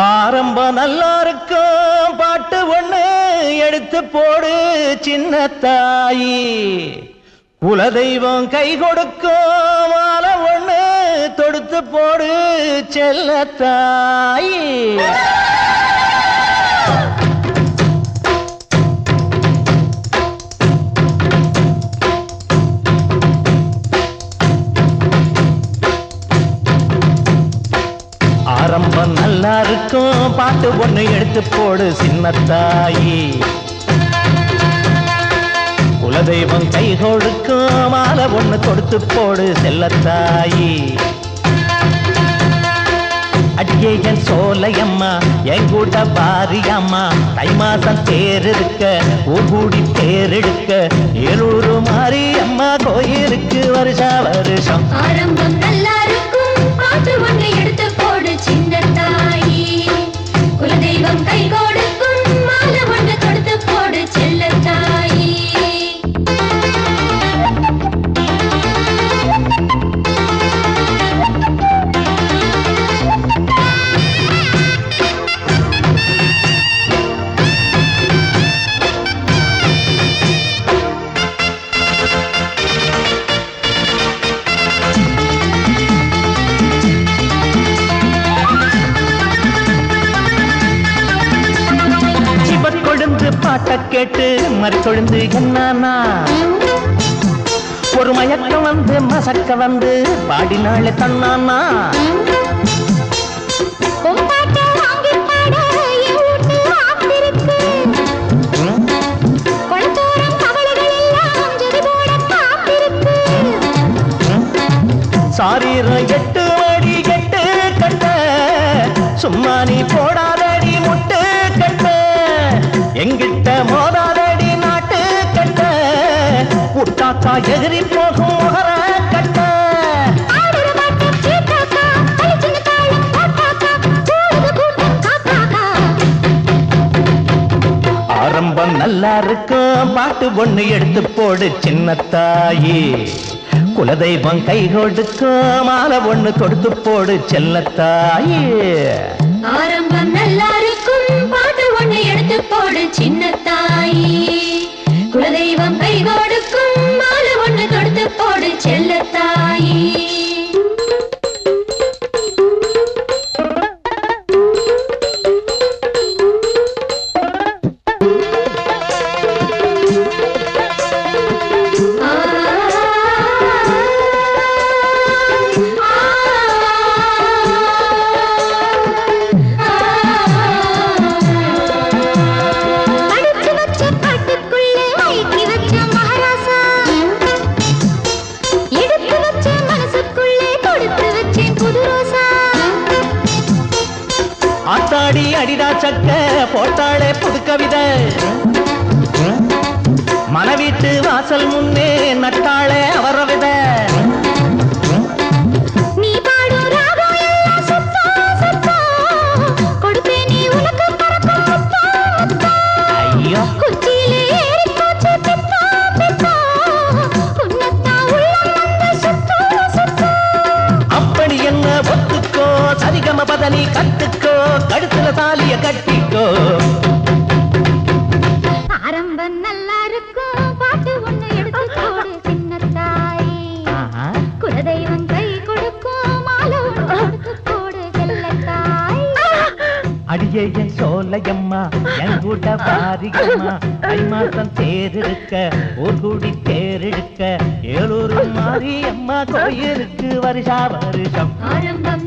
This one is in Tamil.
ஆரம்பம் நல்லா இருக்கும் பாட்டு ஒண்ணு எடுத்து போடு சின்ன தாயி. குலதெய்வம் கை கொடுக்கும் மாலை ஒண்ணு தொடுத்து போடு செல்ல தாயி. ஆரம்பம் நல்லா இருக்கும் பாட்டு ஒண்ணு எடுத்து போடு சின்ன தாயி. குலதெய்வம் கை கொடுக்கும் மாலை ஒண்ணு கொடுத்து போடு செல்லத்தாயி. அடியே என் சோலையம்மா என் கூட பாரியம்மா. தை மாசம் தேர் இருக்க ஊர் கூடி தேரெடுக்க ஏலூரு மாரியம்மா கோயிலுக்கு வருஷா வருஷம். ஆரம்பம் நல்லா இருக்கும் பாட்டு ஒண்ணு எடுத்து போடு சின்ன தாயி. குலதெய்வம் கை கொடுக்கும் மாலை ஒண்ணு கொடுத்து போடு செல்ல தாயி. பாட்ட கேட்டு மறி கொழுந்து என்னானா ஒரு மயக்கம் வந்து மசக்க வந்து பாடினாலே தன்னானா. சாரீரம் எட்டு அடி எட்டு கட்ட சும்மா நீ போடாதடி முட்டு கட்ட. எங்கிட்ட மோதாதடி நாட்டு கட்ட புட்டாக்கா எதிரி போகும் முகர கட்ட. ஆரம்பம் நல்லா இருக்கும் பாட்டு ஒண்ணு எடுத்து போடு சின்ன தாயி. குலதெய்வம் கை கொடுக்கும் மாலை ஒண்ணு கொடுத்து போடு செல்லத்தாயி. ஆரம்பம் நல்லா இருக்கும் பாட்டு ஒண்ணு எடுத்து போடு சின்ன தாயி. குலதெய்வம் கை கொடுக்கும் மாலை ஒண்ணு கொடுத்து போடு செல்ல தாயி. ஆத்தாடி அடிடா சக்க போட்டாளே புது கவிதை. மனவீட்டு வாசல் முன்னே நட்டாளே அவர வித. நீ பாடும் ராகம் எல்லாம் சுத்தா சுத்தா கொடுப்பே நீ உனக்கு பறக்கும். ஐயோ குச்சியிலே ஏறி போச்சு பித்தா பித்தா உன்னத்தா உள்ளம் வந்து சுத்தா சுத்தா. அப்படி என்ன ஒத்துக்கோ சரிகம பதனி கத்துக்கோ கழுத்துல தாலிய கட்டிக்கோ. ஆரம்பம் நல்லா இருக்கும் பாட்டு ஒண்ணு எடுத்து போடு சின்ன தாயி. குலதெய்வம் கை கொடுக்கும் மாலை ஒண்ணு கொடுத்து போடு செல்ல தாயி. அடியே என் சோலையம்மா என் கூட பாரியம்மா. தை மாசம் தேர் இருக்க ஊர் கூடி தேரெடுக்க ஏலூரு மாரியம்மா கோயிலுக்கு வருஷா வருஷம். ஆரம்பம்